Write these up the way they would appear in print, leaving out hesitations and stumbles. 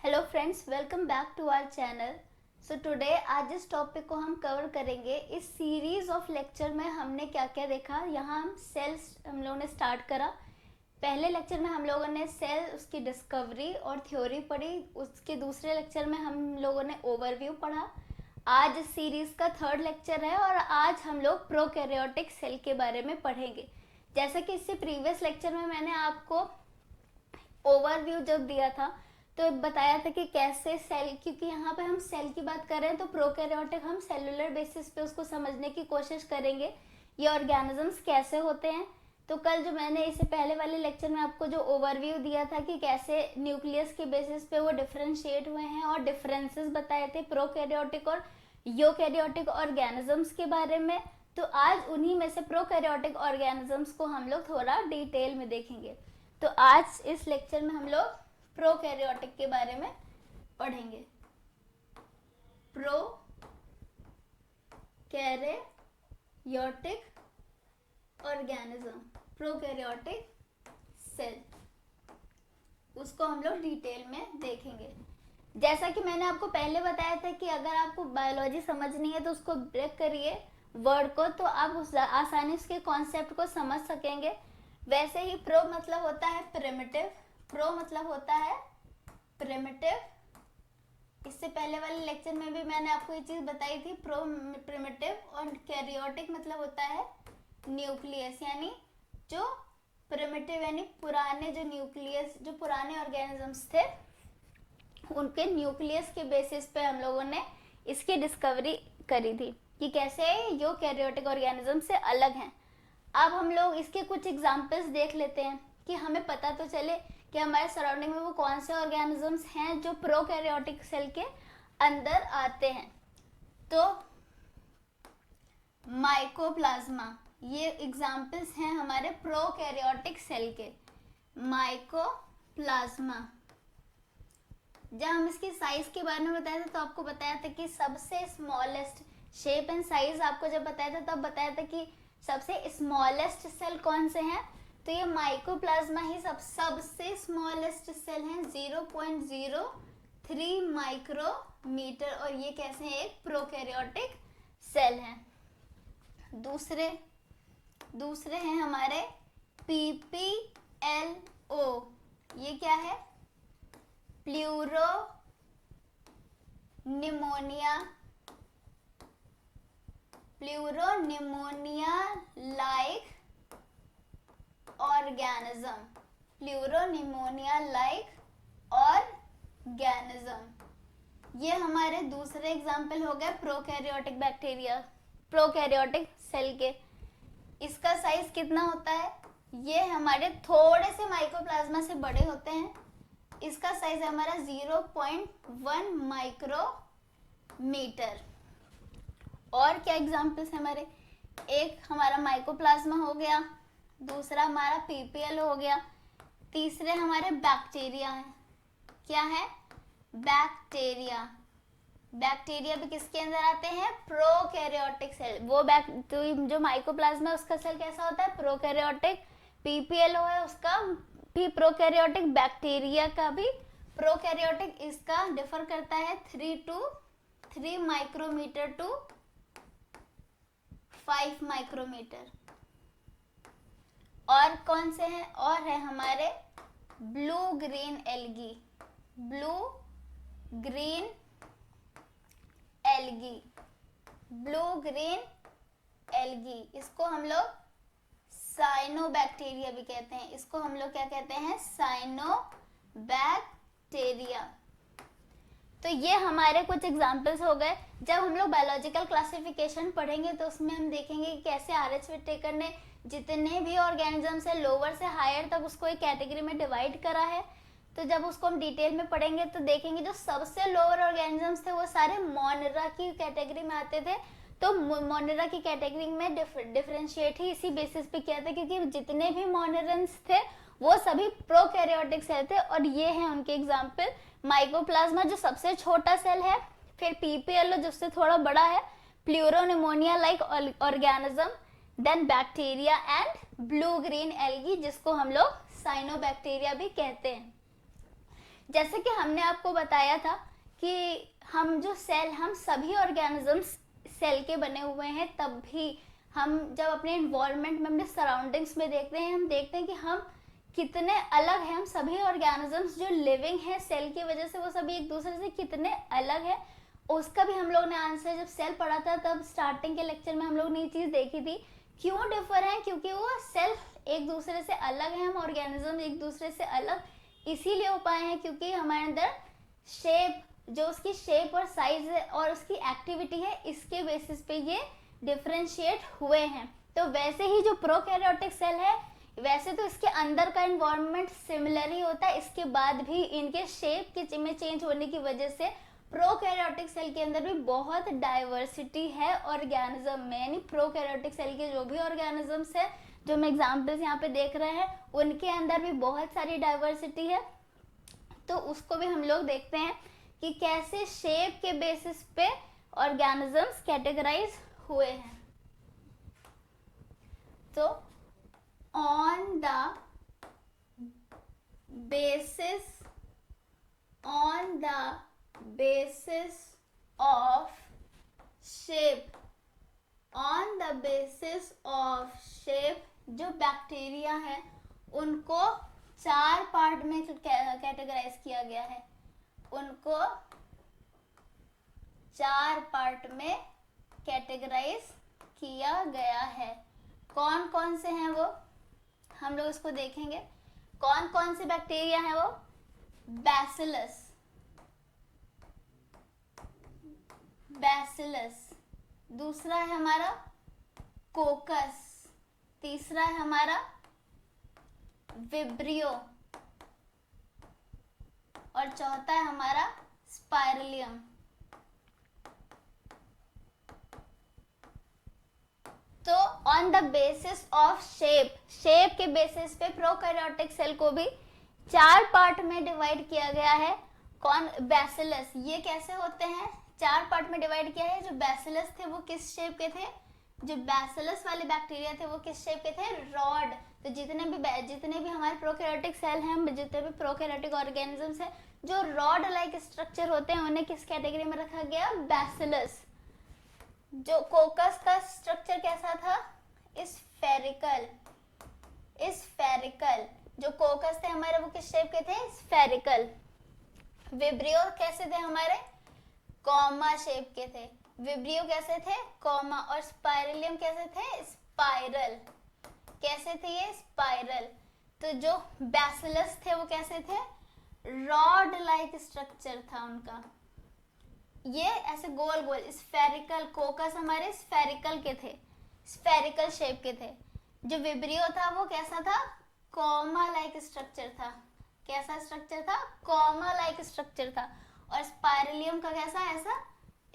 Hello friends, welcome back to our channel. So today आज इस topic को हम कवर करेंगे। इस सीरीज ऑफ लेक्चर में हमने क्या क्या देखा। यहाँ हम लोगों ने स्टार्ट करा। पहले लेक्चर में हम लोगों ने सेल, उसकी डिस्कवरी और थ्योरी पढ़ी। उसके दूसरे लेक्चर में हम लोगों ने ओवरव्यू पढ़ा। आज इस सीरीज का थर्ड लेक्चर है और आज हम लोग प्रोकैरियोटिक सेल के बारे में पढ़ेंगे। जैसा कि इससे प्रीवियस लेक्चर में मैंने आपको ओवरव्यू जब दिया था तो बताया था कि कैसे सेल, क्योंकि यहाँ पे हम सेल की बात कर रहे हैं तो प्रोकैरियोटिक हम सेलुलर बेसिस पे उसको समझने की कोशिश करेंगे, ये ऑर्गेनिजम्स कैसे होते हैं। तो कल जो मैंने इससे पहले वाले लेक्चर में आपको जो ओवरव्यू दिया था कि कैसे न्यूक्लियस के बेसिस पे वो डिफरेंशिएट हुए हैं और डिफरेंसेस बताए थे प्रोकैरियोटिक और यूकैरियोटिक ऑर्गेनिजम्स के बारे में, तो आज उन्हीं में से प्रोकैरियोटिक ऑर्गेनिजम्स को हम लोग थोड़ा डिटेल में देखेंगे। तो आज इस लेक्चर में हम लोग प्रोकैरियोटिक के बारे में पढ़ेंगे। प्रोकैरियोटिक ऑर्गेनिज्म, प्रोकैरियोटिक सेल, उसको हम लोग डिटेल में देखेंगे। जैसा कि मैंने आपको पहले बताया था कि अगर आपको बायोलॉजी समझनी है तो उसको ब्रेक करिए वर्ड को, तो आप उस आसानी उसके कॉन्सेप्ट को समझ सकेंगे। वैसे ही प्रो मतलब होता है प्रिमिटिव, प्रो मतलब होता है प्रिमिटिव। इससे पहले वाले लेक्चर में भी मैंने आपको ये चीज बताई थी, प्रो प्रिमिटिव। और कैरियोटिक मतलब होता है न्यूक्लियस, यानी जो प्रिमिटिव यानी पुराने जो न्यूक्लियस, जो पुराने ऑर्गेनिजम्स थे उनके न्यूक्लियस के बेसिस पे हम लोगों ने इसकी डिस्कवरी करी थी कि कैसे यूकैरियोटिक ऑर्गेनिज्म से अलग हैं। अब हम लोग इसके कुछ एग्जाम्पल्स देख लेते हैं कि हमें पता तो चले कि हमारे सराउंडिंग में वो कौन से ऑर्गेनिजम्स हैं जो प्रोकैरियोटिक सेल के अंदर आते हैं। तो माइकोप्लाज्मा, ये एग्जाम्पल्स हैं हमारे प्रोकैरियोटिक सेल के। माइकोप्लाज्मा, जब हम इसकी साइज के बारे में बताया था तो आपको बताया था कि सबसे स्मॉलेस्ट शेप एंड साइज, आपको जब बताया था तब बताया था कि सबसे स्मॉलेस्ट सेल कौन से हैं, तो ये माइकोप्लाज्मा ही सबसे स्मॉलेस्ट सेल हैं, 0.03 माइक्रोमीटर, और ये कैसे हैं, एक प्रोकैरियोटिक सेल हैं। दूसरे हैं हमारे PPLO, ये क्या है, pleuro pneumonia like organism, pleuropneumonia like organism. ये हमारे दूसरे एग्जाम्पल हो गए प्रोकैरियोटिक बैक्टीरिया, प्रोकैरियोटिक सेल के। इसका साइज कितना होता है, ये हमारे थोड़े से माइकोप्लाज्मा से बड़े होते हैं। इसका साइज है हमारा 0.1 माइक्रोमीटर। और क्या एग्जाम्पल्स है हमारे, एक हमारा माइकोप्लाज्मा हो गया, दूसरा हमारा PPL हो गया, तीसरे हमारे बैक्टीरिया हैं। क्या है, बैक्टीरिया। बैक्टीरिया भी किसके अंदर आते हैं, प्रोकैरियोटिक सेल। वो तो जो माइकोप्लाज्मा है उसका सेल कैसा होता है, प्रोकैरियोटिक। PPLO है उसका भी प्रोकैरियोटिक, बैक्टीरिया का भी प्रोकैरियोटिक। इसका डिफर करता है 3 माइक्रोमीटर टू 5 माइक्रोमीटर। और कौन से हैं, और है हमारे blue green algae, blue green algae, blue green algae. इसको हम लोग साइनोबैक्टीरिया भी कहते हैं। इसको हम लोग क्या कहते हैं, साइनोबैक्टीरिया। तो ये हमारे कुछ एग्जाम्पल्स हो गए। जब हम लोग बायोलॉजिकल क्लासिफिकेशन पढ़ेंगे तो उसमें हम देखेंगे कि कैसे RH विटेकर ने जितने भी ऑर्गेनिजम्स है लोअर से हायर तक उसको एक कैटेगरी में डिवाइड करा है। तो जब उसको हम डिटेल में पढ़ेंगे तो देखेंगे जो सबसे लोअर ऑर्गेनिजम्स थे वो सारे मोनेरा की कैटेगरी में आते थे। तो मोनेरा की कैटेगरी में डिफरेंशिएट ही इसी बेसिस पे किया था, क्योंकि जितने भी मोनेरन्स थे वो सभी प्रोकैरियोटिक सेल थे। और ये हैं उनके एग्जाम्पल, माइकोप्लाज्मा जो सबसे छोटा सेल है, फिर PPLO जिससे थोड़ा बड़ा है, pleuropneumonia like organism, then bacteria and blue green algae जिसको हम लोग साइनोबैक्टीरिया भी कहते हैं। जैसे कि हमने आपको बताया था कि हम जो सेल, हम सभी ऑर्गेनिजम्स सेल के बने हुए हैं, तब भी हम जब अपने इन्वायरमेंट में, अपने सराउंडिंग्स में देखते हैं, हम देखते हैं कि हम कितने अलग हैं। हम सभी ऑर्गेनिजम्स जो लिविंग हैं सेल की वजह से, वो सभी एक दूसरे से कितने अलग है, उसका भी हम लोग ने आंसर जब सेल पढ़ा था तब स्टार्टिंग के लेक्चर में हम लोग ने ये चीज़ देखी थी। क्यों डिफर है? क्योंकि वो सेल एक दूसरे से अलग है, हम ऑर्गेनिज्म एक दूसरे से अलग इसीलिए हो पाए हैं क्योंकि हमारे अंदर शेप, जो उसकी शेप और साइज और उसकी एक्टिविटी है, इसके बेसिस पे ये डिफरेंशिएट हुए हैं। तो वैसे ही जो प्रोकैरियोटिक सेल है, वैसे तो इसके अंदर का एनवायरनमेंट सिमिलर ही होता है, इसके बाद भी इनके शेप के में चेंज होने की वजह से प्रोकैरियोटिक सेल के अंदर भी बहुत डाइवर्सिटी है ऑर्गेनिज्म में। यानी प्रोकैरियोटिक सेल के जो भी ऑर्गेनिजम्स है, जो हम एग्जाम्पल्स यहाँ पे देख रहे हैं, उनके अंदर भी बहुत सारी डाइवर्सिटी है। तो उसको भी हम लोग देखते हैं कि कैसे शेप के बेसिस पे ऑर्गेनिजम्स कैटेगराइज हुए हैं। तो on the basis of shape, जो बैक्टीरिया है उनको 4 पार्ट में कैटेगराइज किया गया है। उनको 4 पार्ट में कैटेगराइज किया गया है। कौन कौन से हैं वो, हम लोग इसको देखेंगे। कौन कौन से बैक्टीरिया हैं वो? बैसिलस, दूसरा है हमारा कोकस, तीसरा है हमारा विब्रियो और चौथा है हमारा स्पाइरलियम। तो on the basis of shape के बेसिस पे प्रोकैरियोटिक सेल को भी 4 पार्ट में डिवाइड किया गया है। कौन? बैसिलस। ये कैसे होते हैं? 4 पार्ट में डिवाइड किया है। जो बैसिलस थे वो किस शेप के थे? जो बैसिलस वाले बैक्टीरिया थे वो किस शेप के थे? रॉड। तो जितने भी हमारे प्रोकैरियोटिक सेल हैं, जितने भी प्रोकैरियोटिक ऑर्गेनिजम्स हैं, जो रॉड लाइक स्ट्रक्चर होते हैं, उन्हें किस कैटेगरी में रखा गया? बैसिलस। जो कोकस का स्ट्रक्चर कैसा था? स्फेरिकल। जो कोकस थे हमारे वो किस शेप के थे? स्फेरिकल। विब्रियो कैसे थे हमारे? कॉमा शेप के थे। विब्रियो कैसे थे? कॉमा। और स्पाइरलियम कैसे थे? स्पाइरल। कैसे थे ये? स्पाइरल। तो जो बैसिलस थे वो कैसे थे? रॉड लाइक स्ट्रक्चर था उनका, ये ऐसे गोल गोल स्फेरिकल। कोकस हमारे स्फेरिकल के थे, स्फेरिकल शेप के थे। जो विब्रियो था वो कैसा था? कॉमा लाइक स्ट्रक्चर था। कैसा स्ट्रक्चर था? कॉमा लाइक स्ट्रक्चर था। और स्पाइरलियम का कैसा? ऐसा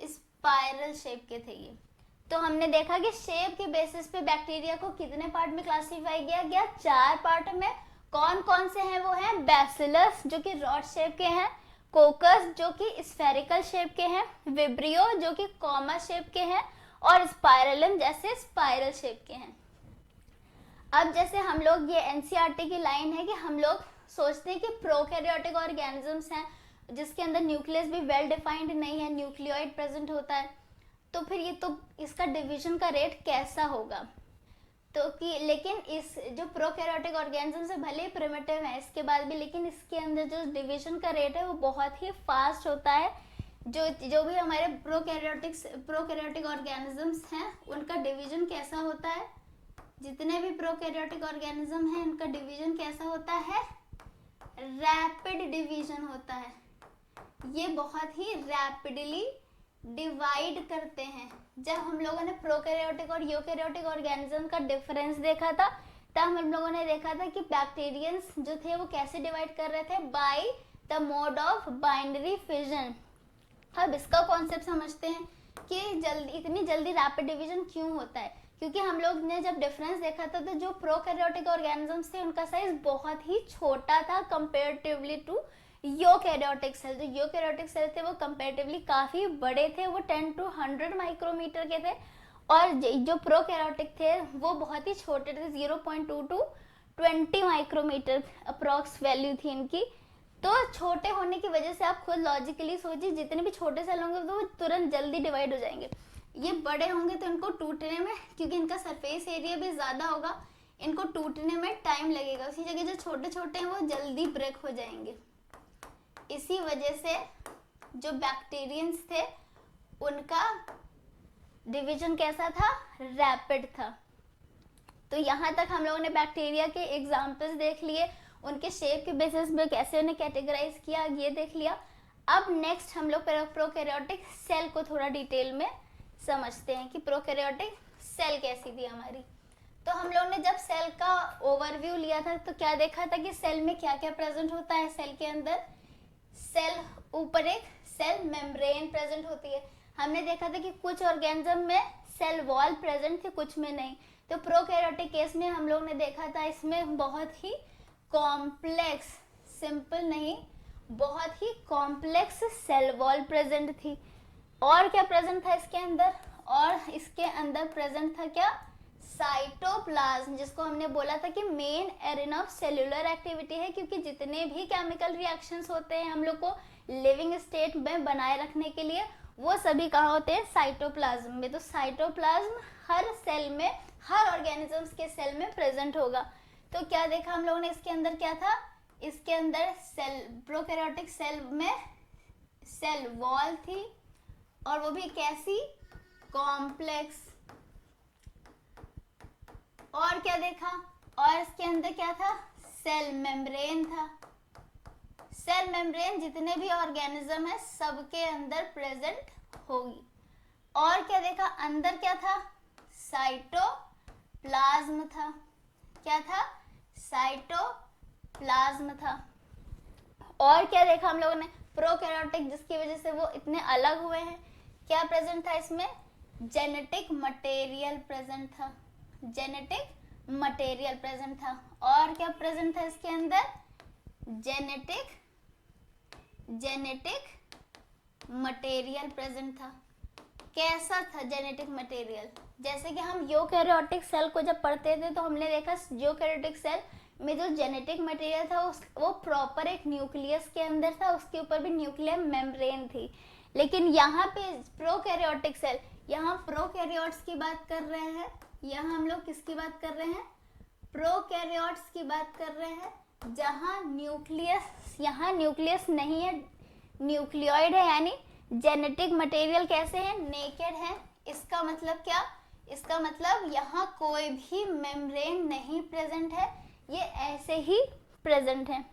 स्पाइरल शेप के थे ये। तो हमने देखा कि शेप के बेसिस पे बैक्टीरिया को कितने पार्ट में क्लासिफाई किया गया? 4 पार्ट में। कौन कौन से हैं? वो हैं बैसिलस जो कि रॉड शेप के हैं, कोकस जो कि स्फेरिकल शेप के हैं, विब्रियो जो कि कॉमा शेप के हैं, और स्पाइरलम जैसे स्पाइरल शेप के हैं। अब जैसे हम लोग, ये एनसीईआरटी की लाइन है कि हम लोग सोचते हैं कि प्रोकैरियोटिक ऑर्गेनिजम्स हैं जिसके अंदर न्यूक्लियस भी वेल डिफाइंड नहीं है, न्यूक्लियोइड प्रेजेंट होता है, तो फिर ये तो इसका डिवीजन का रेट कैसा होगा? तो कि लेकिन इस जो प्रोकैरियोटिक ऑर्गेनिजम्स है भले ही प्रिमिटिव है इसके बाद भी, लेकिन इसके अंदर जो डिवीजन का रेट है वो बहुत ही फास्ट होता है। जो भी हमारे प्रोकैरियोटिक ऑर्गेनिजम्स हैं उनका डिवीजन कैसा होता है? जितने भी प्रोकैरियोटिक ऑर्गेनिज्म हैं उनका डिवीजन कैसा होता है? रैपिड डिवीजन होता है। ये बहुत ही रैपिडली डिवाइड करते हैं। जब हम लोगों ने प्रोकैरियोटिक और यूकैरियोटिक ऑर्गेनिज्म का डिफरेंस देखा था, तब हम लोगों ने देखा था कि बैक्टीरियंस जो थे वो कैसे डिवाइड कर रहे थे? By the mode of binary fission. अब इसका कॉन्सेप्ट समझते हैं कि इतनी जल्दी रैपिड डिवीजन क्यों होता है। क्योंकि हम लोग ने जब डिफरेंस देखा था तो जो प्रोकैरियोटिक ऑर्गेनिजम्स थे उनका साइज बहुत ही छोटा था कंपेरेटिवली टू यूकैरियोटिक सेल। जो यूकैरियोटिक सेल थे वो कंपैरेटिवली काफी बड़े थे, वो 10 to 100 माइक्रोमीटर के थे, और जो प्रोकैरियोटिक थे वो बहुत ही छोटे थे, 0.2 to 20 माइक्रोमीटर अप्रॉक्स वैल्यू थी इनकी। तो छोटे होने की वजह से आप खुद लॉजिकली सोचिए, जितने भी छोटे सेल होंगे तो वो तुरंत जल्दी डिवाइड हो जाएंगे। ये बड़े होंगे तो इनको टूटने में, क्योंकि इनका सरफेस एरिया भी ज़्यादा होगा, इनको टूटने में टाइम लगेगा। उसी जगह जो छोटे छोटे हैं वो जल्दी ब्रेक हो जाएंगे। इसी वजह से जो बैक्टीरियंस थे उनका डिवीजन कैसा था, रैपिड था। तो यहाँ तक हम लोगों ने बैक्टीरिया के एग्जाम्पल्स देख लिए, उनके शेप के बेसिस पे कैसे उन्हें कैटेगराइज किया ये देख लिया। अब नेक्स्ट हम लोग प्रोकैरियोटिक सेल को थोड़ा डिटेल में समझते हैं कि प्रोकैरियोटिक सेल कैसी थी हमारी। तो हम लोगों ने जब सेल का ओवरव्यू लिया था तो क्या देखा था कि सेल में क्या क्या प्रेजेंट होता है। सेल के अंदर सेल ऊपर एक सेल मेम्ब्रेन प्रेजेंट होती है। हमने देखा था कि कुछ ऑर्गेनिज्म में सेल वॉल प्रेजेंट थे, कुछ में नहीं। तो प्रोकैरियोटिक केस में हम लोग ने देखा था इसमें बहुत ही कॉम्प्लेक्स, सिंपल नहीं, बहुत ही कॉम्प्लेक्स सेल वॉल प्रेजेंट थी। और क्या प्रेजेंट था इसके अंदर, और इसके अंदर प्रेजेंट था क्या, साइटोप्लाज्म, जिसको हमने बोला था कि main arena of cellular activity है, क्योंकि जितने भी केमिकल रिएक्शंस होते हैं हम लोग को लिविंग स्टेट में बनाए रखने के लिए, वो सभी कहाँ होते हैं, साइटोप्लाज्म में। तो साइटोप्लाज्म हर सेल में, हर ऑर्गेनिजम्स के सेल में प्रेजेंट होगा। तो क्या देखा हम लोगों ने, इसके अंदर क्या था, इसके अंदर सेल, प्रोकैरियोटिक सेल में सेल वॉल थी, और वो भी कैसी, कॉम्प्लेक्स। और क्या देखा, और इसके अंदर क्या था, सेल मेम्ब्रेन था। सेल मेम्ब्रेन जितने भी ऑर्गेनिज्म है सबके अंदर प्रेजेंट होगी। और क्या देखा, अंदर क्या था, साइटोप्लाज्म था। क्या था, साइटोप्लाज्म था। और क्या देखा हम लोगों ने, प्रोकैरियोटिक जिसकी वजह से वो इतने अलग हुए हैं, क्या प्रेजेंट था इसमें, जेनेटिक मटेरियल प्रेजेंट था। जेनेटिक मटेरियल प्रेजेंट था। और क्या प्रेजेंट था इसके अंदर, जेनेटिक मटेरियल प्रेजेंट था। कैसा था जेनेटिक मटेरियल, जैसे कि हम यूकैरियोटिक सेल को जब पढ़ते थे तो हमने देखा यूकैरियोटिक सेल में जो जेनेटिक मटेरियल था वो प्रॉपर एक न्यूक्लियस के अंदर था, उसके ऊपर भी न्यूक्लियर मेम्ब्रेन थी। लेकिन यहाँ पे प्रोकैरियोटिक सेल, यहाँ प्रोकैरियोट्स की बात कर रहे हैं, यहाँ हम लोग किसकी बात कर रहे हैं, प्रोकैरियोट्स की बात कर रहे हैं, जहाँ न्यूक्लियस, यहाँ न्यूक्लियस नहीं है, न्यूक्लियोइड है, यानी जेनेटिक मटेरियल कैसे है, नेकेड है। इसका मतलब क्या, इसका मतलब यहाँ कोई भी मेम्ब्रेन नहीं प्रेजेंट है, ये ऐसे ही प्रेजेंट है।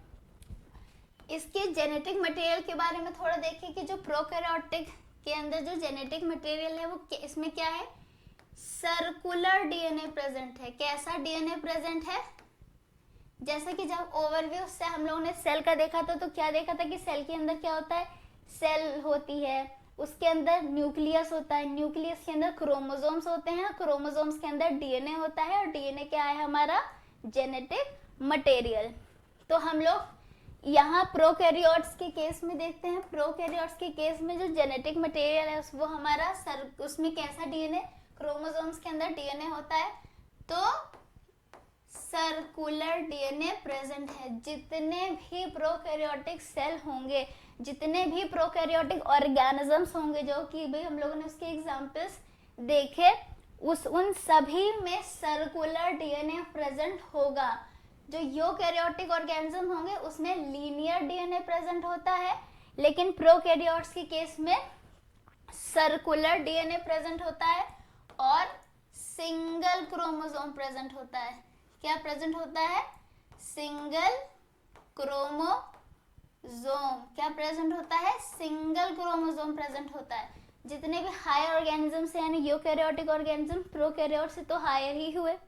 इसके जेनेटिक मटेरियल के बारे में थोड़ा देखिए कि जो प्रोकैरियोटिक के अंदर जो जेनेटिक मटेरियल है वो इसमें क्या है, सर्कुलर डीएनए प्रेजेंट है। कैसा डीएनए प्रेजेंट है, जैसे कि जब ओवरव्यू से हम लोगों ने सेल का देखा था तो क्या देखा था कि सेल के अंदर क्या होता है, सेल होती है, उसके अंदर न्यूक्लियस होता है, न्यूक्लियस के अंदर क्रोमोसोम्स होते हैं, क्रोमोसोम्स के अंदर डीएनए होता है, और डीएनए क्या है हमारा, जेनेटिक मटेरियल। तो हम लोग यहाँ प्रोकैरियोट्स के केस में देखते हैं, प्रोकैरियोट्स के केस में जो जेनेटिक मटेरियल है वो हमारा उसमें कैसा डीएनए, क्रोमोसोम्स के अंदर डीएनए होता है, तो सर्कुलर डीएनए प्रेजेंट है। जितने भी प्रोकैरियोटिक सेल होंगे, जितने भी प्रोकैरियोटिक ऑर्गेनिजम्स होंगे, जो कि भाई हम लोगों ने उसके एग्जांपल्स देखे, उन सभी में सर्कुलर डीएनए प्रेजेंट होगा। जो यूकैरियोटिक ऑर्गेनिज्म होंगे उसमें लीनियर डीएनए प्रेजेंट होता है, लेकिन प्रोकैरियोट्स के केस में सर्कुलर डीएनए प्रेजेंट होता है, और सिंगल क्रोमोसोम प्रेजेंट होता है। क्या प्रेजेंट होता है, सिंगल क्रोमोसोम। क्या प्रेजेंट होता है, सिंगल क्रोमोसोम प्रेजेंट होता है। जितने भी हायर ऑर्गेनिजम्स हैं, यानी यूकैरियोटिक ऑर्गेनिज्म, प्रोकैरियोट से तो हायर ही हुए,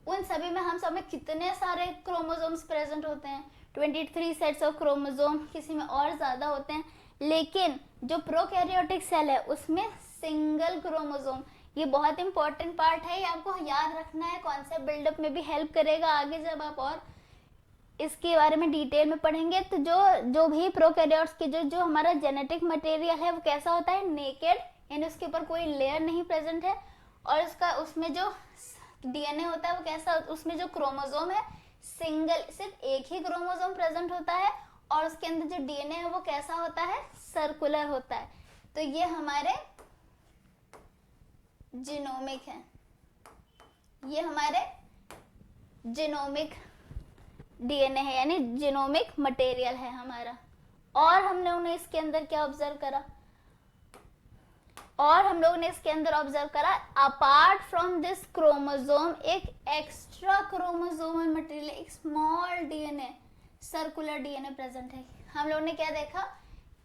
उन सभी में हम सब में कितने सारे क्रोमोसोम्स प्रेजेंट होते हैं, 23 सेट्स ऑफ क्रोमोसोम, किसी में और ज्यादा होते हैं। लेकिन जो प्रोकैरियोटिक सेल है उसमें सिंगल क्रोमोसोम, ये बहुत इंपॉर्टेंट पार्ट है, ये आपको याद रखना है, कॉन्सेप्ट बिल्डअप में भी हेल्प करेगा आगे जब आप और इसके बारे में डिटेल में पढ़ेंगे। तो जो भी प्रोकैरियोट्स के जो हमारा जेनेटिक मटेरियल है वो कैसा होता है, नेकेड, यानी उसके ऊपर कोई लेयर नहीं प्रेजेंट है, और उसमें जो डीएनए होता है वो कैसा, उसमें जो क्रोमोसोम है सिंगल, सिर्फ एक ही क्रोमोसोम प्रेजेंट होता है, और उसके अंदर जो डीएनए है वो कैसा होता है, सर्कुलर होता है। तो ये हमारे जीनोमिक है, ये हमारे जीनोमिक डीएनए है, यानी जीनोमिक मटेरियल है हमारा। और हम लोगों ने इसके अंदर क्या ऑब्जर्व करा, और हम लोगों ने इसके अंदर ऑब्जर्व करा अपार्ट फ्रॉम दिस क्रोमोसोम एक एक्स्ट्रा क्रोमोसोमल मटेरियल, एक small DNA, circular DNA present है। हम लोगों ने क्या देखा,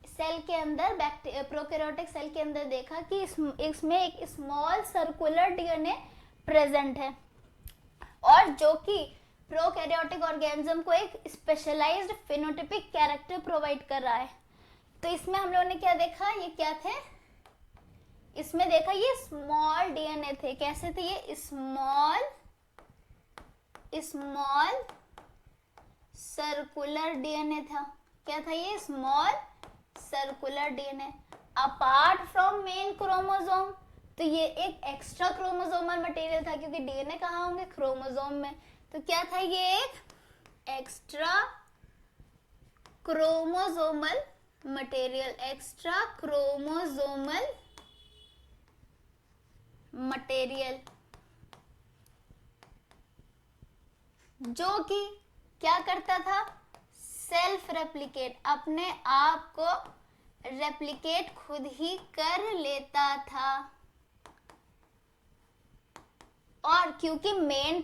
सेल के अंदर, प्रोकैरियोटिक सेल के अंदर देखा कि इसमें एक स्मॉल सर्कुलर डीएनए प्रेजेंट है, और जो कि प्रोकैरियोटिक ऑर्गेनिज्म को एक स्पेशलाइज्ड फिनोटाइपिक कैरेक्टर प्रोवाइड कर रहा है। तो इसमें हम लोगों ने क्या देखा, ये क्या थे, इसमें देखा ये स्मॉल डीएनए थे। कैसे थे ये, स्मॉल सर्कुलर डीएनए था। क्या था ये, small circular DNA apart from main chromosome. तो ये एक एक्स्ट्रा क्रोमोसोमल मटेरियल था, क्योंकि डीएनए कहाँ होंगे, क्रोमोसोम में। तो क्या था, ये एक extra chromosomal material, extra chromosomal material, जो कि क्या करता था, सेल्फ रेप्लिकेट, अपने आप को रेप्लिकेट खुद ही कर लेता था। और क्योंकि मेन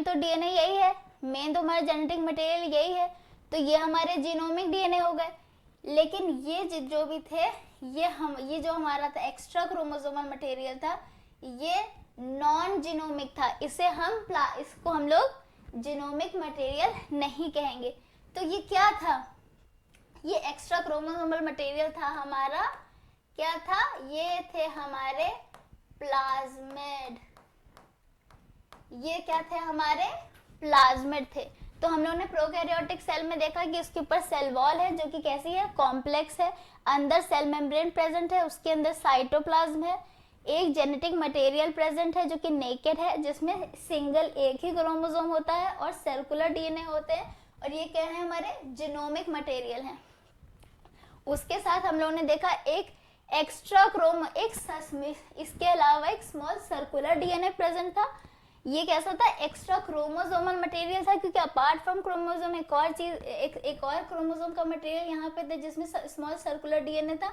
तो डीएनए यही है, मेन तो हमारा जेनेटिक मटेरियल यही है, तो ये हमारे जीनोमिक डीएनए हो गए। लेकिन ये जो भी थे, ये जो हमारा था एक्स्ट्रा क्रोमोसोमल मटेरियल था, ये नॉन जीनोमिक था। इसको हम लोग जीनोमिक मटेरियल नहीं कहेंगे। तो ये क्या था, ये एक्स्ट्रा क्रोमोसोमल मटेरियल था हमारा, क्या था, ये थे हमारे प्लाज्मिड, ये क्या थे, हमारे प्लाज्मिड थे। तो हम लोगों ने प्रोकैरियोटिक सेल में देखा कि इसके ऊपर सेल वॉल है, जो कि कैसी है, कॉम्प्लेक्स है, अंदर सेल मेम्ब्रेन प्रेजेंट है, उसके अंदर साइटोप्लाज्म है, एक जेनेटिक मटेरियल प्रेजेंट है जो कि नेकेड है, जिसमें एक ही क्रोमोसोम होता है और सर्कुलर डीएनए होते हैं, और ये क्या है, हमारे जीनोमिक मटेरियल है। उसके साथ हम लोगों ने देखा एक एक्स्ट्रा इसके अलावा एक स्मॉल सर्कुलर डीएनए प्रेजेंट था। ये कैसा था, एक्स्ट्रा क्रोमोसोमल मटेरियल था, क्योंकि अपार्ट फ्रॉम क्रोमोसोम एक और चीज, एक और क्रोमोसोम का मटेरियल यहाँ पे था, जिसमें स्मॉल सर्कुलर डीएनए था।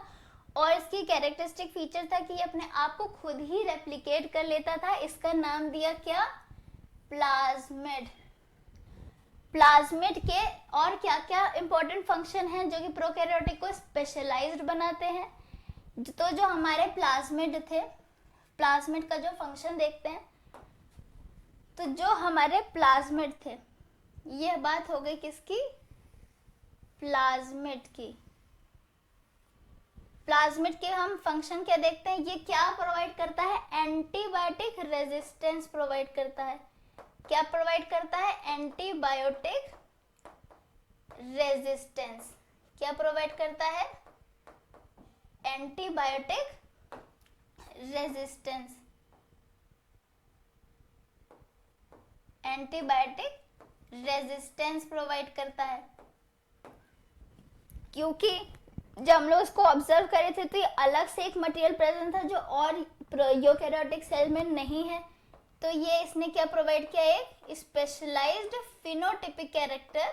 और इसकी कैरेक्टरिस्टिक फीचर था कि ये अपने आप को खुद ही रेप्लिकेट कर लेता था। इसका नाम दिया क्या, प्लाज्मिड। प्लाज्मिड के और क्या क्या इंपॉर्टेंट फंक्शन हैं जो कि प्रोकैरियोटिक को स्पेशलाइज्ड बनाते हैं। तो जो हमारे प्लाज्मिड थे, प्लाज्मिड का जो फंक्शन देखते हैं, तो जो हमारे प्लाज्मिड थे, यह बात हो गई किसकी, प्लाज्मिड की। प्लाज्मिड के हम फंक्शन क्या देखते हैं, ये क्या प्रोवाइड करता है, एंटीबायोटिक रेजिस्टेंस प्रोवाइड करता है। क्या प्रोवाइड करता है, एंटीबायोटिक रेजिस्टेंस। क्या प्रोवाइड करता है, antibiotic resistance, antibiotic resistance provide करता है। क्योंकि जब हम लोग इसको ऑब्जर्व करे थे तो ये अलग से एक मटेरियल प्रेजेंट था जो और यूकैरियोटिक सेल में नहीं है। तो ये इसने क्या प्रोवाइड किया, एक स्पेशलाइज्ड फिनोटाइपिक कैरेक्टर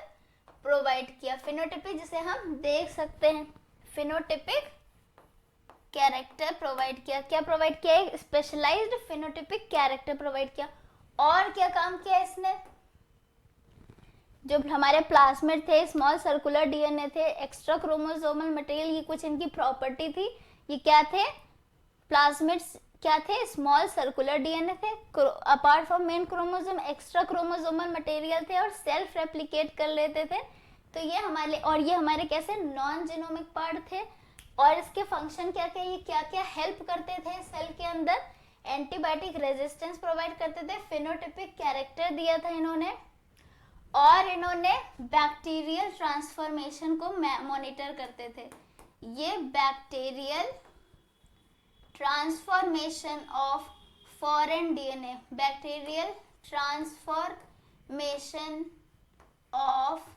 प्रोवाइड किया। फिनोटाइपिक जिसे हम देख सकते हैं, फिनोटाइपिक कैरेक्टर प्रोवाइड किया। क्या प्रोवाइड किया, एक स्पेशलाइज्ड फिनोटाइपिक कैरेक्टर प्रोवाइड किया। और क्या काम किया इसने, जो हमारे प्लाज्मिड थे, स्मॉल सर्कुलर डीएनए थे, एक्स्ट्रा क्रोमोसोमल मटेरियल, ये कुछ इनकी प्रॉपर्टी थी। ये क्या थे, प्लाज्मिड्स क्या थे, स्मॉल सर्कुलर डीएनए थे, apart from main chromosome extra chromosomal material थे और सेल्फ रेप्लिकेट कर लेते थे। तो ये हमारे कैसे नॉन जीनोमिक पार्ट थे। और इसके फंक्शन क्या थे, ये क्या क्या हेल्प करते थे सेल के अंदर, एंटीबायोटिक रेजिस्टेंस प्रोवाइड करते थे, फिनोटाइपिक कैरेक्टर दिया था इन्होंने, और इन्होंने बैक्टीरियल ट्रांसफॉर्मेशन को मॉनिटर करते थे। ये bacterial transformation of foreign DNA, bacterial transformation of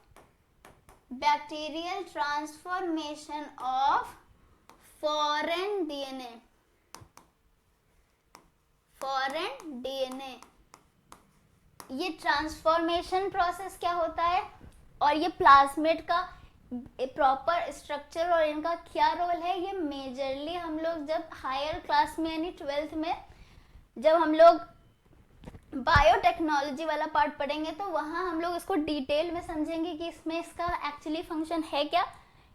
bacterial transformation of foreign DNA, foreign DNA. ये ट्रांसफॉर्मेशन प्रोसेस क्या होता है और ये प्लाज्मिड का प्रॉपर स्ट्रक्चर और इनका क्या रोल है, ये मेजरली हम लोग जब हायर क्लास में यानी 12th में जब हम लोग बायोटेक्नोलॉजी वाला पार्ट पढ़ेंगे तो वहाँ हम लोग इसको डिटेल में समझेंगे कि इसमें इसका एक्चुअली फंक्शन है क्या।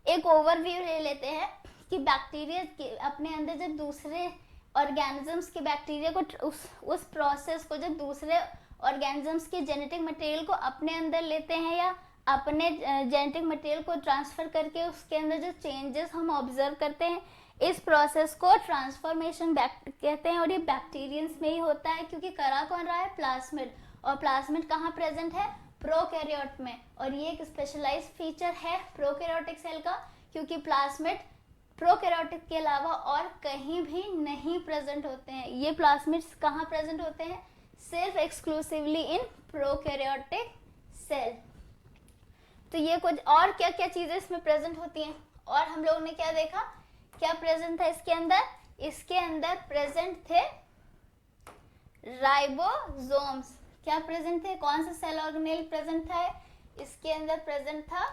एक ओवरव्यू ले लेते हैं कि बैक्टीरिया अपने अंदर जब दूसरे ऑर्गेनिजम्स के बैक्टीरिया को उस प्रोसेस को जब दूसरे ऑर्गेनिजम्स के जेनेटिक मटेरियल को अपने अंदर लेते हैं या अपने जेनेटिक मटेरियल को ट्रांसफर करके उसके अंदर जो चेंजेस हम ऑब्जर्व करते हैं, इस प्रोसेस को ट्रांसफॉर्मेशन कहते हैं। और ये बैक्टीरियंस में ही होता है क्योंकि करा कौन रहा है, प्लाज्मिड। और प्लाज्मिड कहाँ प्रेजेंट है, प्रोकैरियोट में। और ये एक स्पेशलाइज्ड फीचर है प्रोकैरियोटिक सेल का क्योंकि प्लाज्मिड प्रोकैरियोटिक के अलावा और कहीं भी नहीं प्रेजेंट होते हैं। ये प्लाज्मिड्स कहाँ प्रेजेंट होते हैं, सिर्फ एक्सक्लूसिवली इन प्रोकैरियोटिक सेल। तो ये कुछ और क्या क्या चीजें इसमें प्रेजेंट होती हैं। और हम लोगों ने क्या देखा, क्या प्रेजेंट था इसके अंदर, इसके अंदर प्रेजेंट थे राइबोसोम्स। क्या प्रेजेंट थे, कौन सा सेल ऑर्गेनेल प्रेजेंट था, इसके अंदर प्रेजेंट था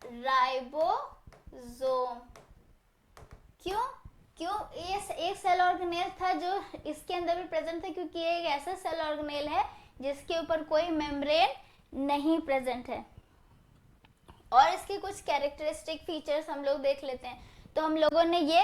राइबोसोम। क्यों क्यों ये एक सेल ऑर्गेनेल था जो इसके अंदर भी प्रेजेंट था क्योंकि ये एक ऐसा सेल ऑर्गेनेल है जिसके ऊपर कोई मेम्ब्रेन नहीं प्रेजेंट है। और इसके कुछ कैरेक्टरिस्टिक फीचर्स हम लोग देख लेते हैं। तो हम लोगों ने ये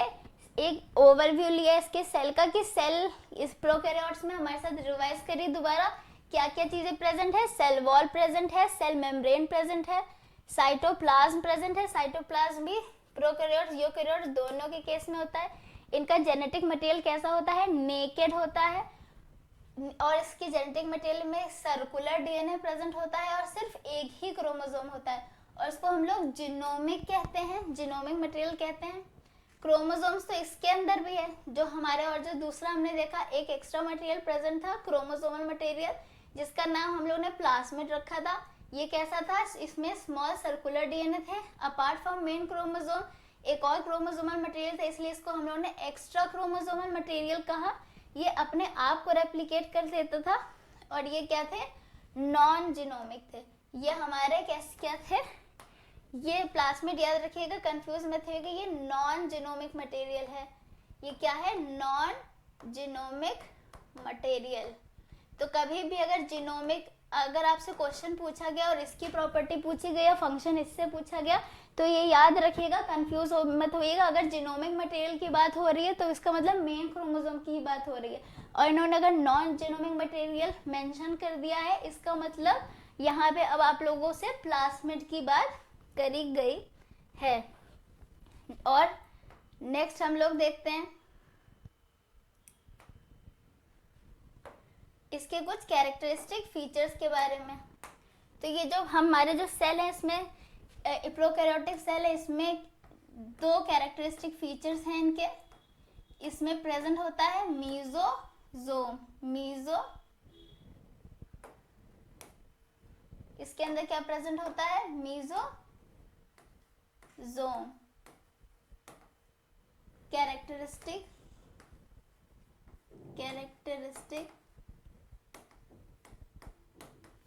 एक ओवरव्यू लिया इसके सेल का कि सेल इस प्रोकैरियोट्स में हमारे साथ रिवाइज करिए दोबारा क्या क्या चीजें प्रेजेंट है। सेल वॉल प्रेजेंट है, सेल मेम्ब्रेन प्रेजेंट है, साइटोप्लाज्म प्रेजेंट है। साइटोप्लाज्म भी प्रोकैरियोट्स यूकैरियोट्स दोनों के केस में होता है। इनका जेनेटिक मटेरियल कैसा होता है, नेकेड होता है। और इसके जेनेटिक मटेरियल में सर्कुलर डीएनए प्रेजेंट होता है और सिर्फ एक ही क्रोमोसोम होता है और इसको हम लोग जीनोमिक कहते हैं, जीनोमिक मटेरियल कहते हैं। क्रोमोसोम्स तो इसके अंदर भी है जो हमारे, और जो दूसरा हमने देखा एक एक्स्ट्रा मटेरियल प्रेजेंट था क्रोमोसोमल मटेरियल जिसका नाम हम लोग ने प्लाज्मिड रखा था। ये कैसा था, इसमें स्मॉल सर्कुलर डीएनए थे। अपार्ट फ्रॉम मेन क्रोमोसोम एक और क्रोमोसोमल मटेरियल था इसलिए इसको हम लोग ने एक्स्ट्रा क्रोमोसोमल मटेरियल कहा। ये अपने आप को रेप्लिकेट कर देता था और ये क्या थे, नॉन जीनोमिक थे। ये हमारे क्या थे, ये प्लाज्मिड याद रखिएगा, कंफ्यूज मत होइएगा, ये नॉन जीनोमिक मटेरियल है। ये क्या है, नॉन जीनोमिक मटेरियल। तो कभी भी अगर जीनोमिक अगर आपसे क्वेश्चन पूछा गया और इसकी प्रॉपर्टी पूछी गई या फंक्शन इससे पूछा गया तो ये याद रखिएगा, कंफ्यूज मत होइएगा। अगर जीनोमिक मटेरियल की बात हो रही है तो इसका मतलब मेन क्रोमोसोम की ही बात हो रही है। और इन्होंने अगर नॉन जीनोमिक मटेरियल मेंशन कर दिया है इसका मतलब यहाँ पे अब आप लोगों से प्लाज्मिड की बात करी गई है। और नेक्स्ट हम लोग देखते हैं इसके कुछ कैरेक्टरिस्टिक फीचर्स के बारे में। तो ये जो हमारे जो सेल है इसमें प्रोकैरियोटिक सेल है, इसमें दो कैरेक्टरिस्टिक फीचर्स हैं इनके। इसमें प्रेजेंट होता है मीजोजोम, इसके अंदर क्या प्रेजेंट होता है, मीजोजोम। कैरेक्टरिस्टिक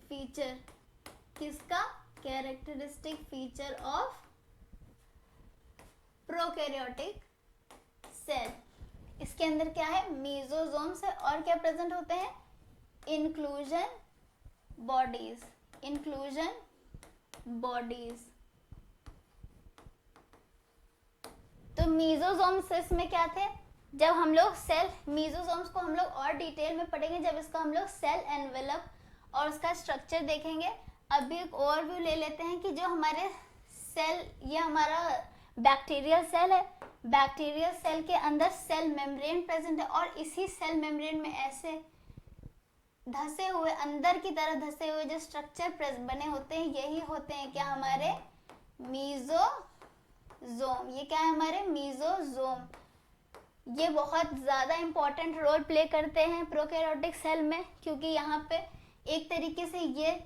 फीचर किसका, characteristic feature of prokaryotic cell. इसके अंदर क्या है, मीजोजोम्स है। और क्या प्रेजेंट होते हैं, इंक्लूजन बॉडीज, तो मीजोजोम्स इसमें क्या थे, जब हम लोग सेल मीजोजोम्स को हम लोग और डिटेल में पढ़ेंगे जब इसका हम लोग सेल एनवेलप और उसका स्ट्रक्चर देखेंगे। अभी एक ओवरव्यू ले लेते हैं कि जो हमारे सेल, ये हमारा बैक्टीरियल सेल है। बैक्टीरियल सेल के अंदर सेल मेम्ब्रेन प्रेजेंट है और इसी सेल मेम्ब्रेन में ऐसे धसे हुए, अंदर की तरह धसे हुए जो स्ट्रक्चर बने होते हैं यही होते हैं क्या, हमारे मीजोजोम। ये क्या है, हमारे मीजोजोम। ये बहुत ज़्यादा इम्पोर्टेंट रोल प्ले करते हैं प्रोकैरियोटिक सेल में क्योंकि यहाँ पे एक तरीके से ये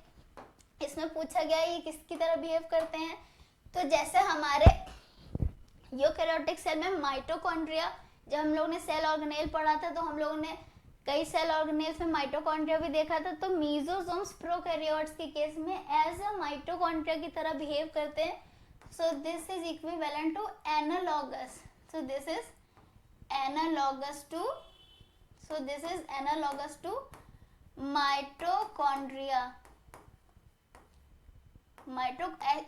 इसमें पूछा गया है ये किसकी तरह बिहेव करते हैं, तो जैसे हमारे यूकेरियोटिक सेल में माइटोकॉन्ड्रिया, जब हम लोगों ने सेल ऑर्गेनेल पढ़ा था तो हम लोगों ने कई सेल ऑर्गेनेल्स में माइटोकॉन्ड्रिया भी देखा था। तो मीजोसोम्स प्रोकैरियोट्स के केस में एज अ माइटोकॉन्ड्रिया की तरह बिहेव करते हैं। So this is equivalent to analogous, so this is analogous to, so this is analogous to mitochondria.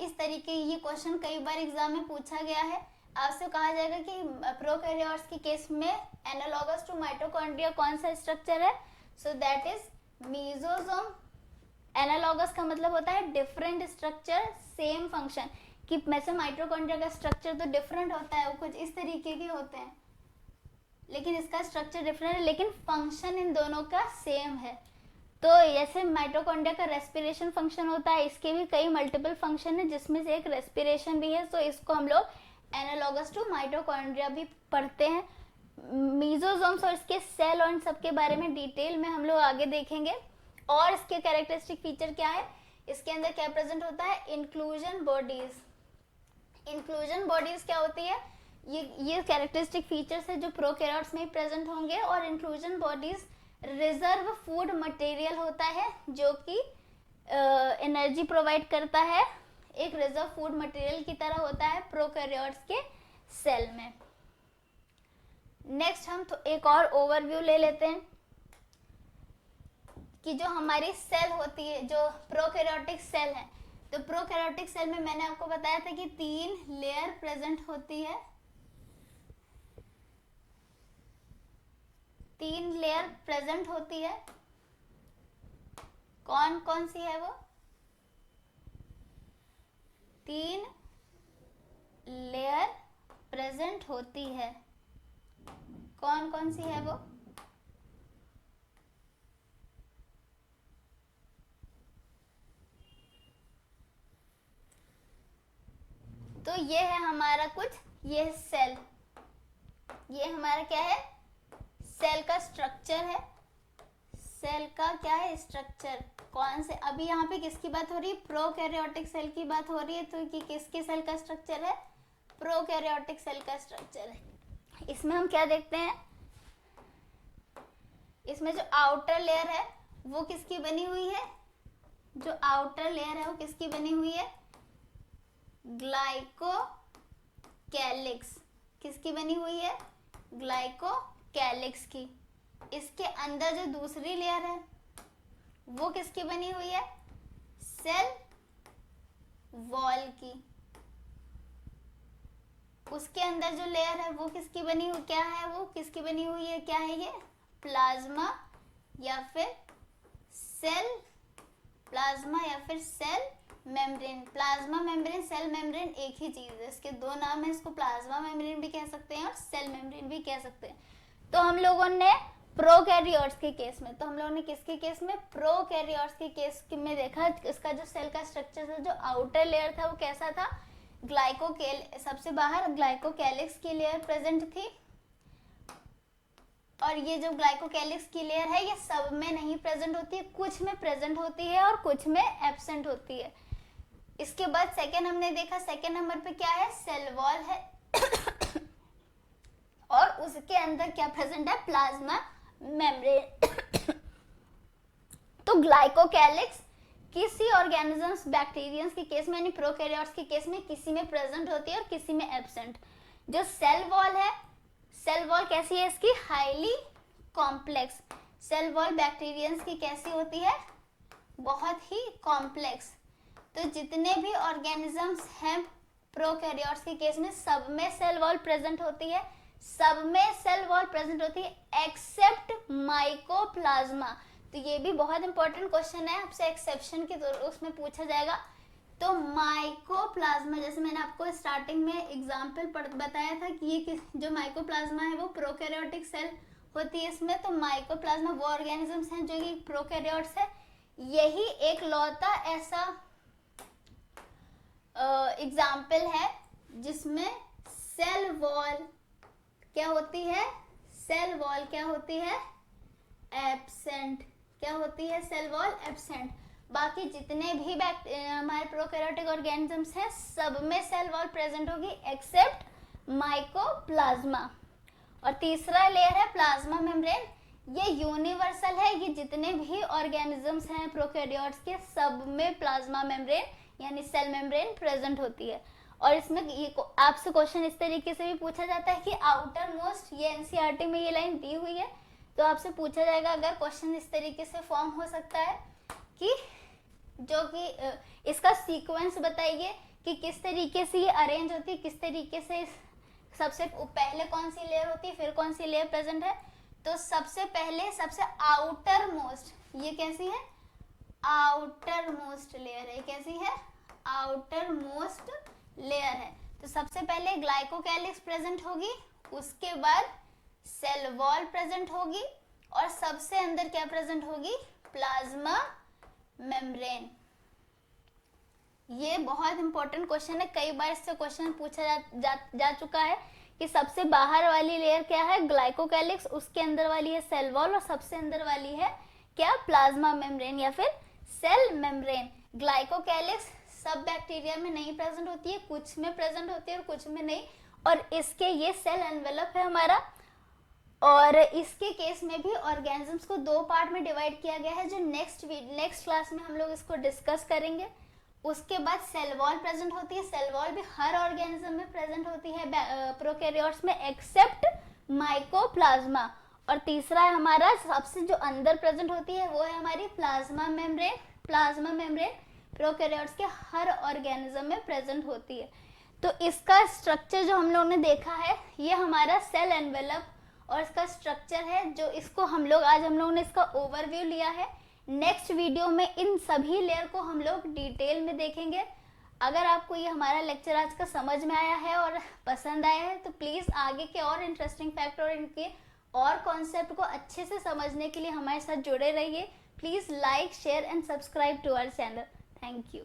इस तरीके ये क्वेश्चन कई बार एग्जाम में पूछा गया है। आपसे कहा जाएगा कि प्रोकैरियोट्स के केस में एनालॉगस टू माइटोकॉन्ड्रिया कौन सा स्ट्रक्चर है, so that is mesosome. Analogous का मतलब होता है डिफरेंट स्ट्रक्चर सेम फंक्शन, कि वैसे माइटोकॉन्ड्रिया का स्ट्रक्चर तो डिफरेंट होता है, वो कुछ इस तरीके के होते हैं, लेकिन इसका स्ट्रक्चर डिफरेंट है, लेकिन फंक्शन इन दोनों का सेम है। तो जैसे माइटोकॉन्ड्रिया का रेस्पिरेशन फंक्शन होता है, इसके भी कई मल्टीपल फंक्शन है जिसमें से एक रेस्पिरेशन भी है। तो इसको हम लोग एनालॉगस टू माइटोकॉन्ड्रिया भी पढ़ते हैं। मीजोसोम्स और इसके सेल और इन सब के बारे में डिटेल में हम लोग आगे देखेंगे। और इसके कैरेक्टरिस्टिक फीचर क्या है, इसके अंदर क्या प्रेजेंट होता है, इंक्लूजन बॉडीज। इंक्लूजन बॉडीज क्या होती है, ये कैरेक्टरिस्टिक फीचर्स है जो प्रोकैरियोट्स में प्रेजेंट होंगे। और inclusion bodies reserve food material होता है जो कि एनर्जी प्रोवाइड करता है, एक रिजर्व फूड मटेरियल की तरह होता है प्रोकैरियोट्स के सेल में। नेक्स्ट हम तो एक और ओवरव्यू ले लेते हैं कि जो हमारी सेल होती है, जो प्रोकैरियोटिक सेल है, तो प्रोकैरियोटिक सेल में मैंने आपको बताया था कि 3 लेयर प्रेजेंट होती है। 3 लेयर प्रेजेंट होती है, कौन कौन सी है वो, 3 लेयर प्रेजेंट होती है, कौन कौन सी है वो, तो ये है हमारा कुछ, ये सेल, ये हमारा क्या है, सेल का स्ट्रक्चर है। सेल का क्या है, स्ट्रक्चर, कौन से, अभी यहाँ पे किसकी बात हो रही है, प्रोकैरियोटिक सेल की बात हो रही है। तो कि किसके सेल का स्ट्रक्चर है, प्रोकैरियोटिक सेल का स्ट्रक्चर है। इसमें हम क्या देखते हैं, इसमें जो आउटर लेयर है वो किसकी बनी हुई है, जो आउटर लेयर है वो किसकी बनी हुई है, ग्लाइकोकैलिक्स, किसकी बनी हुई है, ग्लाइकोकैलिक्स की। इसके अंदर जो दूसरी लेयर है वो किसकी बनी हुई है, सेल वॉल की। उसके अंदर जो लेयर है वो किसकी बनी हुई, क्या है वो, किसकी बनी हुई है, क्या है ये, प्लाज्मा या फिर सेल, प्लाज्मा या फिर cell membrane. Plasma membrane, cell membrane एक ही चीज है, इसके 2 नाम है, इसको प्लाज्मा मेम्ब्रेन भी कह सकते हैं और सेल मेम्ब्रेन भी कह सकते हैं। तो हम लोगों ने प्रोकैरियोट्स के केस में, तो हम लोगों ने किसके केस में, प्रोकैरियोट्स के केस में देखा, इसका जो सेल का स्ट्रक्चर था, जो आउटर लेयर था वो कैसा था, सबसे बाहर ग्लाइकोकैलिक्स की लेयर प्रेजेंट थी। और ये जो ग्लाइकोकैलिक्स की लेयर है ये सब में नहीं प्रेजेंट होती है, कुछ में प्रेजेंट होती है और कुछ में एब्सेंट होती है। इसके बाद सेकेंड हमने देखा, सेकेंड नंबर पे क्या है, सेल वॉल है और उसके अंदर क्या प्रेजेंट है, प्लाज्मा मेम्ब्रेन। तो ग्लाइकोकैलिक्स किसी ऑर्गेनिजम्स, बैक्टीरियंस के केस में यानी प्रोकैरियोट्स के केस में किसी में प्रेजेंट होती है और किसी में एब्सेंट। जो सेल वॉल है, सेल वॉल कैसी है इसकी, हाईली कॉम्प्लेक्स। सेल वॉल बैक्टीरियंस की कैसी होती है, बहुत ही कॉम्प्लेक्स। तो जितने भी ऑर्गेनिजम्स हैं प्रोकैरियोट्स के केस में सब में सेल वॉल प्रेजेंट होती है, सब में सेल वॉल प्रेजेंट होती है एक्सेप्ट माइकोप्लाज्मा। तो ये भी बहुत इंपॉर्टेंट क्वेश्चन है, आपसे एक्सेप्शन के तौर उसमें पूछा जाएगा। तो माइकोप्लाज्मा, जैसे मैंने आपको स्टार्टिंग में एग्जांपल बताया था कि ये जो माइकोप्लाज्मा है वो प्रोकैरियोटिक सेल होती है इसमें। तो माइकोप्लाज्मा वो ऑर्गेनिजम्स हैं जो कि प्रोकैरियोट्स है। यही एक लौता ऐसा एग्जाम्पल है जिसमें सेल वॉल क्या होती है, सेल वॉल क्या होती है, एब्सेंट। क्या होती है, सेल वॉल एब्सेंट। बाकी जितने भी हमारे प्रोकैरियोटिक ऑर्गेनिजम्स हैं सब में सेल वॉल प्रेजेंट होगी एक्सेप्ट माइकोप्लाज्मा। और तीसरा लेयर है प्लाज्मा मेम्ब्रेन। ये यूनिवर्सल है, ये जितने भी ऑर्गेनिजम्स हैं प्रोकैरियोट्स के सब में प्लाज्मा मेम्ब्रेन यानी सेल मेम्ब्रेन प्रेजेंट होती है। और इसमें ये आपसे क्वेश्चन इस तरीके से भी पूछा जाता है कि आउटर मोस्ट, ये एनसीईआरटी में ये लाइन दी हुई है, तो आपसे पूछा जाएगा अगर क्वेश्चन इस तरीके से फॉर्म हो सकता है कि जो कि इसका सीक्वेंस बताइए कि किस तरीके से ये अरेंज होती है, किस तरीके से सबसे पहले कौन सी लेयर होती है, फिर कौन सी लेयर प्रेजेंट है। तो सबसे पहले सबसे आउटर मोस्ट, ये कैसी है, आउटर मोस्ट लेयर है, कैसी है, आउटर मोस्ट लेयर है। तो सबसे पहले ग्लाइकोकैलिक्स प्रेजेंट होगी, उसके बाद सेल वॉल प्रेजेंट होगी और सबसे अंदर क्या प्रेजेंट होगी, प्लाज्मा मेम्ब्रेन। ये बहुत इंपॉर्टेंट क्वेश्चन है, कई बार इससे क्वेश्चन पूछा जा चुका है कि सबसे बाहर वाली लेयर क्या है, ग्लाइकोकैलिक्स, उसके अंदर वाली है सेल वॉल और सबसे अंदर वाली है क्या, प्लाज्मा मेम्ब्रेन या फिर सेल मेम्ब्रेन। ग्लाइकोकैलिक्स सब बैक्टीरिया में नहीं प्रेजेंट होती है, कुछ में प्रेजेंट होती है और कुछ में नहीं। और इसके ये सेल एनवेलप है हमारा। और इसके केस में भी ऑर्गेनिजम्स को दो पार्ट में डिवाइड किया गया है, जो नेक्स्ट क्लास में हम लोग इसको डिस्कस करेंगे। उसके बाद सेल वॉल प्रेजेंट होती है, सेल वॉल भी हर ऑर्गेनिज्म में प्रेजेंट होती है प्रोकैरियोट्स में एक्सेप्ट माइकोप्लाज्मा। और तीसरा है हमारा सबसे जो अंदर प्रेजेंट होती है वो है हमारी plasma membrane. Plasma membrane prokaryotes के हर ऑर्गेनिज्म में प्रेजेंट होती है। तो इसका स्ट्रक्चर जो हम लोग ने देखा है ये हमारा सेल एनवेलप और इसका स्ट्रक्चर है, जो इसको हम लोग आज हम लोगों ने इसका ओवरव्यू लिया है। नेक्स्ट वीडियो में इन सभी लेयर को हम लोग डिटेल में देखेंगे। अगर आपको ये हमारा लेक्चर आज का समझ में आया है और पसंद आया है तो प्लीज़ आगे के और इंटरेस्टिंग फैक्ट और इनके और कॉन्सेप्ट को अच्छे से समझने के लिए हमारे साथ जुड़े रहिए। Please like, share and subscribe to our channel. Thank you.